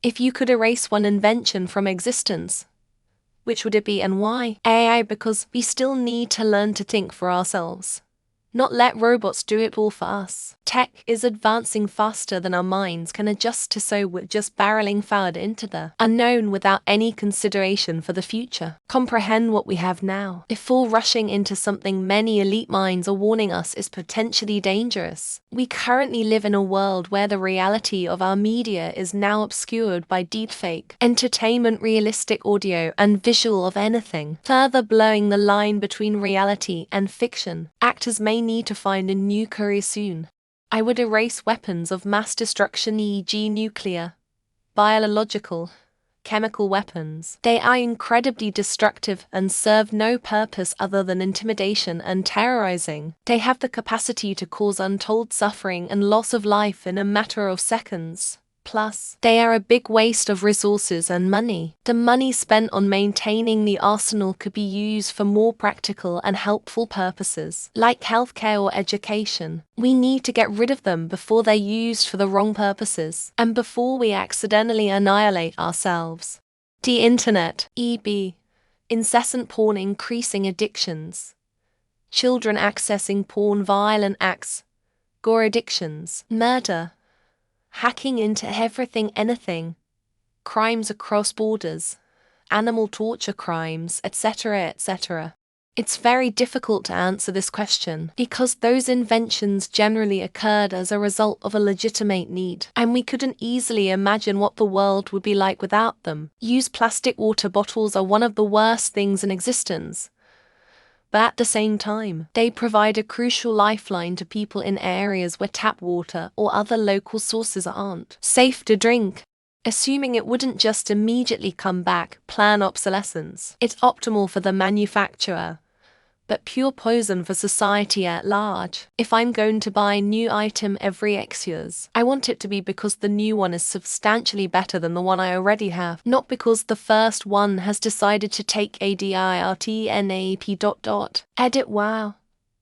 If you could erase one invention from existence, which would it be and why? AI, because we still need to learn to think for ourselves. Not let robots do it all for us. Tech is advancing faster than our minds can adjust to, so we're just barreling forward into the unknown without any consideration for the future. Comprehend what we have now before rushing into something many elite minds are warning us is potentially dangerous. We currently live in a world where the reality of our media is now obscured by deepfake entertainment, realistic audio and visual of anything, further blurring the line between reality and fiction. Actors may need to find a new career soon. I would erase weapons of mass destruction, e.g. nuclear, biological, chemical weapons. They are incredibly destructive and serve no purpose other than intimidation and terrorizing. They have the capacity to cause untold suffering and loss of life in a matter of seconds. Plus, they are a big waste of resources and money. The money spent on maintaining the arsenal could be used for more practical and helpful purposes, like healthcare or education. We need to get rid of them before they're used for the wrong purposes, and before we accidentally annihilate ourselves. The internet, e.g., incessant porn, increasing addictions, children accessing porn, violent acts, gore addictions, murder, hacking into everything, anything, crimes across borders, animal torture crimes, etc., etc. It's very difficult to answer this question because those inventions generally occurred as a result of a legitimate need, and we couldn't easily imagine what the world would be like without them. Used plastic water bottles are one of the worst things in existence. But at the same time, they provide a crucial lifeline to people in areas where tap water or other local sources aren't safe to drink. Assuming it wouldn't just immediately come back, plan obsolescence. It's optimal for the manufacturer, but pure poison for society at large. If I'm going to buy a new item every X years, I want it to be because the new one is substantially better than the one I already have, not because the first one has decided to take ADIRTNAP ... Edit. Wow.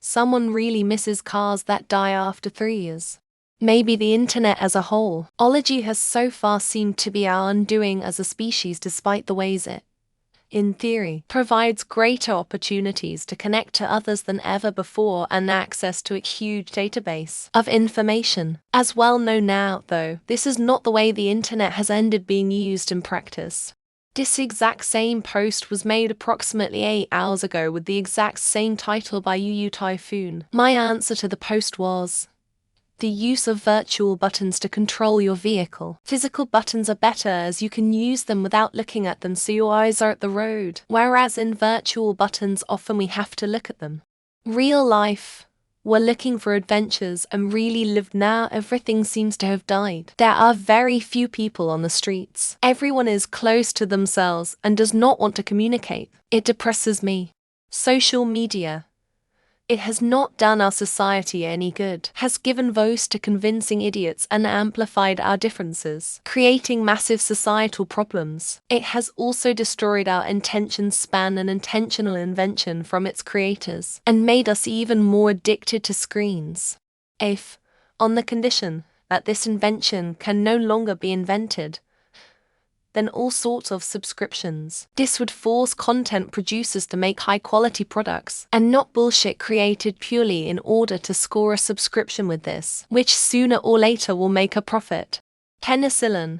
Someone really misses cars that die after 3 years. Maybe the internet as a whole. Ology has so far seemed to be our undoing as a species, despite the ways it, in theory, provides greater opportunities to connect to others than ever before and access to a huge database of information. As well known now, though, this is not the way the internet has ended being used in practice. This exact same post was made approximately 8 hours ago with the exact same title by UU Typhoon. My answer to the post was the use of virtual buttons to control your vehicle. Physical buttons are better as you can use them without looking at them, so your eyes are at the road, whereas in virtual buttons often we have to look at them. Real life, we're looking for adventures and really lived now everything seems to have died. There are very few people on the streets. Everyone is close to themselves and does not want to communicate. It depresses me. Social media, it has not done our society any good, has given voice to convincing idiots and amplified our differences, creating massive societal problems. It has also destroyed our attention span and intentional invention from its creators, and made us even more addicted to screens. If, on the condition that this invention can no longer be invented, then all sorts of subscriptions. This would force content producers to make high-quality products, and not bullshit created purely in order to score a subscription with this, which sooner or later will make a profit. Penicillin.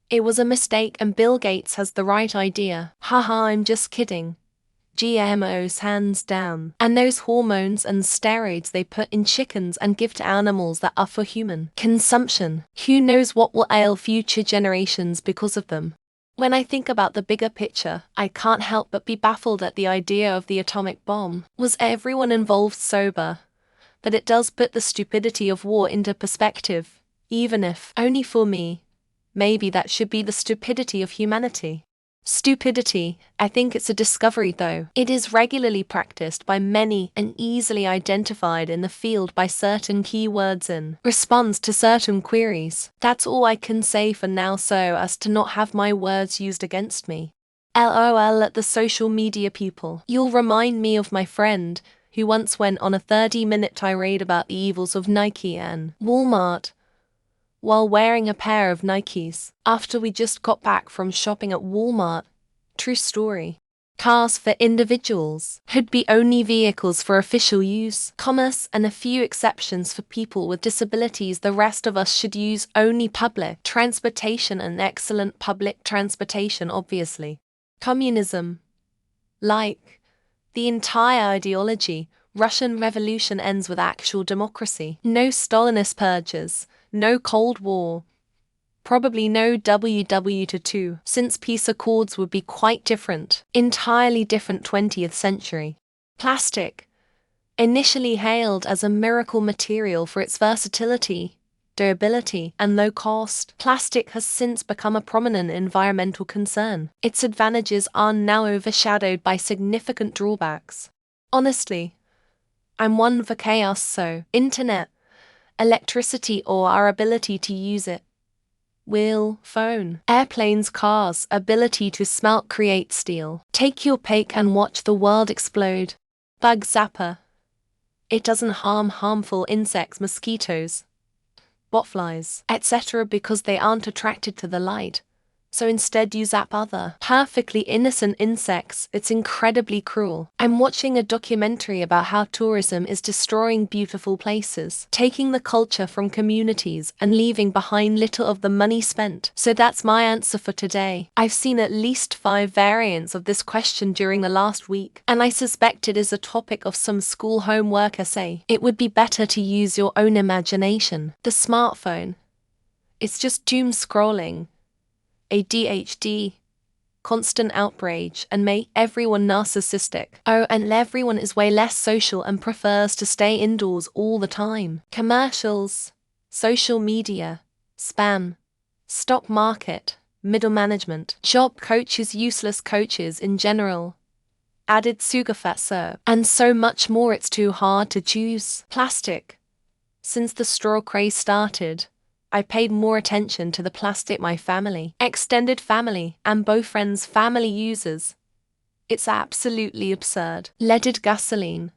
It was a mistake and Bill Gates has the right idea. Haha, I'm just kidding. GMOs hands down. And those hormones and steroids they put in chickens and give to animals that are for human consumption. Who knows what will ail future generations because of them. When I think about the bigger picture, I can't help but be baffled at the idea of the atomic bomb. Was everyone involved sober? But it does put the stupidity of war into perspective, even if only for me. Maybe that should be the stupidity of humanity. Stupidity, I think it's a discovery though. It is regularly practiced by many and easily identified in the field by certain keywords in response to certain queries. That's all I can say for now so as to not have my words used against me. LOL at the social media people. You'll remind me of my friend, who once went on a 30-minute tirade about the evils of Nike and Walmart. while wearing a pair of Nikes after we just got back from shopping at Walmart. True story. Cars for individuals should be only vehicles for official use, commerce, and a few exceptions for people with disabilities. The rest of us should use only public transportation and excellent public transportation, obviously. Communism. Like the entire ideology, Russian Revolution ends with actual democracy. No Stalinist purges, no Cold War. Probably no WW2, since peace accords would be quite different, entirely different 20th century. Plastic. Initially hailed as a miracle material for its versatility, durability, and low cost, plastic has since become a prominent environmental concern. Its advantages are now overshadowed by significant drawbacks. Honestly, I'm one for chaos, so internet, electricity, or our ability to use it. Wheel, phone, airplanes, cars, ability to smelt, create steel. Take your pick and watch the world explode. Bug zapper. It doesn't harm harmful insects, mosquitoes, botflies, etc. because they aren't attracted to the light. So instead you zap other perfectly innocent insects. It's incredibly cruel. I'm watching a documentary about how tourism is destroying beautiful places, taking the culture from communities and leaving behind little of the money spent. So that's my answer for today. I've seen at least 5 variants of this question during the last week, and I suspect it is a topic of some school homework essay. It would be better to use your own imagination. The smartphone. It's just doom scrolling. ADHD, constant outrage, and make everyone narcissistic. Oh, and everyone is way less social and prefers to stay indoors all the time. Commercials, social media, spam, stock market, middle management, job coaches, useless coaches in general, added sugar fat syrup, and so much more. It's too hard to choose. Plastic. Since the straw craze started, I paid more attention to the plastic my family, extended family, and boyfriend's family uses. It's absolutely absurd. Leaded gasoline.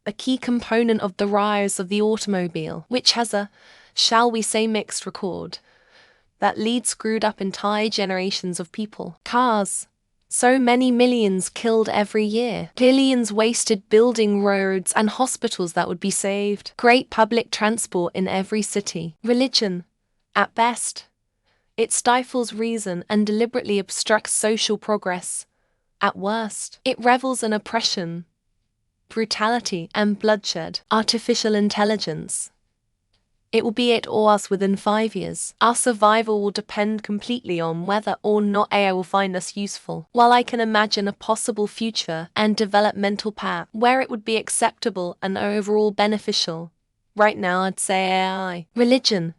A key component of the rise of the automobile, which has a, shall we say, mixed record, that lead screwed up entire generations of people. Cars. So many millions killed every year. Billions wasted building roads and hospitals that would be saved. Great public transport in every city. Religion. At best, it stifles reason and deliberately obstructs social progress. At worst, it revels in oppression, brutality, and bloodshed. Artificial intelligence. It will be it or us within 5 years. Our survival will depend completely on whether or not AI will find us useful. While I can imagine a possible future and developmental path where it would be acceptable and overall beneficial, right now I'd say AI. Religion.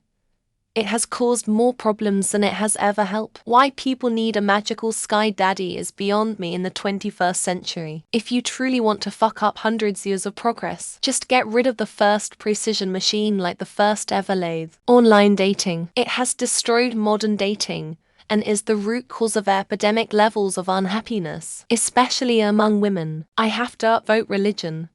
It has caused more problems than it has ever helped. Why people need a magical sky daddy is beyond me in the 21st century. If you truly want to fuck up hundreds years of progress, just get rid of the first precision machine like the first ever lathe. Online dating. It has destroyed modern dating and is the root cause of epidemic levels of unhappiness, especially among women. I have to upvote religion.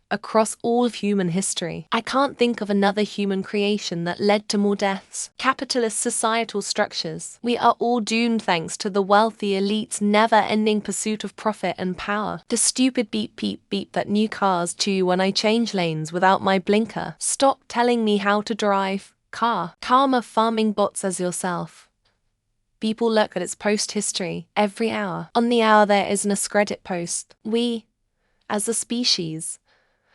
Across all of human history, I can't think of another human creation that led to more deaths. Capitalist societal structures. We are all doomed thanks to the wealthy elite's never-ending pursuit of profit and power. The stupid beep beep beep that new cars do when I change lanes without my blinker. Stop telling me how to drive. Car. Karma farming bots as yourself. People look at its post history every hour. On the hour there is an Screddit post. We, as a species,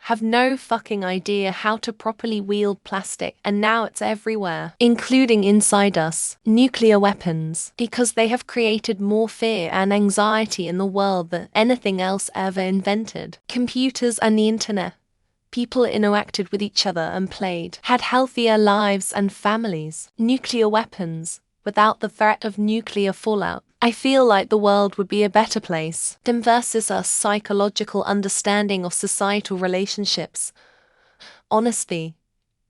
have no fucking idea how to properly wield plastic, and now it's everywhere, including inside us. Nuclear weapons, because they have created more fear and anxiety in the world than anything else ever invented. Computers and the internet. People interacted with each other and played, had healthier lives and families. Nuclear weapons. Without the threat of nuclear fallout, I feel like the world would be a better place. Them versus our psychological understanding of societal relationships. Honestly,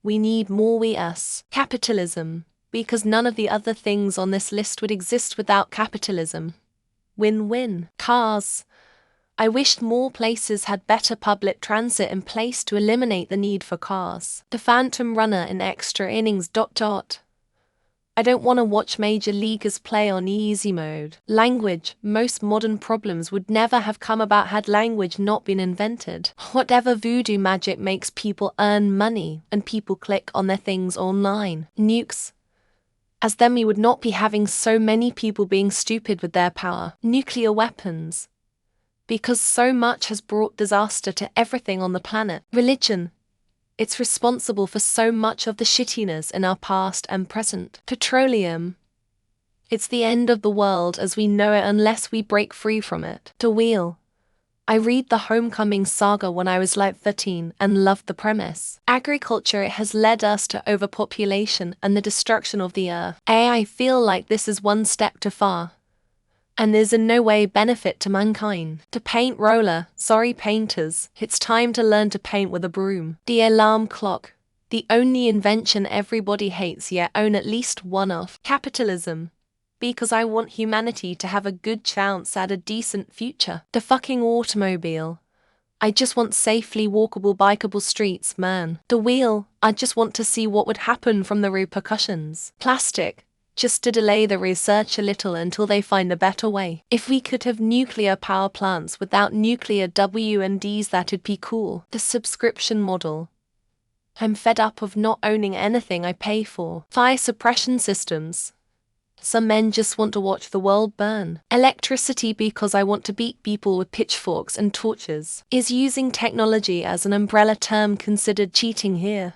we need more we us. Capitalism, because none of the other things on this list would exist without capitalism. Win-win. Cars. I wished more places had better public transit in place to eliminate the need for cars. The phantom runner in extra innings. I don't want to watch major leaguers play on easy mode. Language. Most modern problems would never have come about had language not been invented. Whatever voodoo magic makes people earn money and people click on their things online. Nukes. As then we would not be having so many people being stupid with their power. Nuclear weapons. Because so much has brought disaster to everything on the planet. Religion. It's responsible for so much of the shittiness in our past and present. Petroleum. It's the end of the world as we know it unless we break free from it. The wheel. I read the Homecoming saga when I was like 13 and loved the premise. Agriculture. It has led us to overpopulation and the destruction of the earth. I feel like this is one step too far. And there's in no way benefit to mankind. The paint roller. Sorry painters, it's time to learn to paint with a broom. The alarm clock. The only invention everybody hates yet own at least one of. Capitalism. Because I want humanity to have a good chance at a decent future. The fucking automobile. I just want safely walkable bikeable streets, man. The wheel. I just want to see what would happen from the repercussions. Plastic. Just to delay the research a little until they find a better way. If we could have nuclear power plants without nuclear W&Ds, that'd be cool. The subscription model. I'm fed up of not owning anything I pay for. Fire suppression systems. Some men just want to watch the world burn. Electricity because I want to beat people with pitchforks and torches. Is using technology as an umbrella term considered cheating here?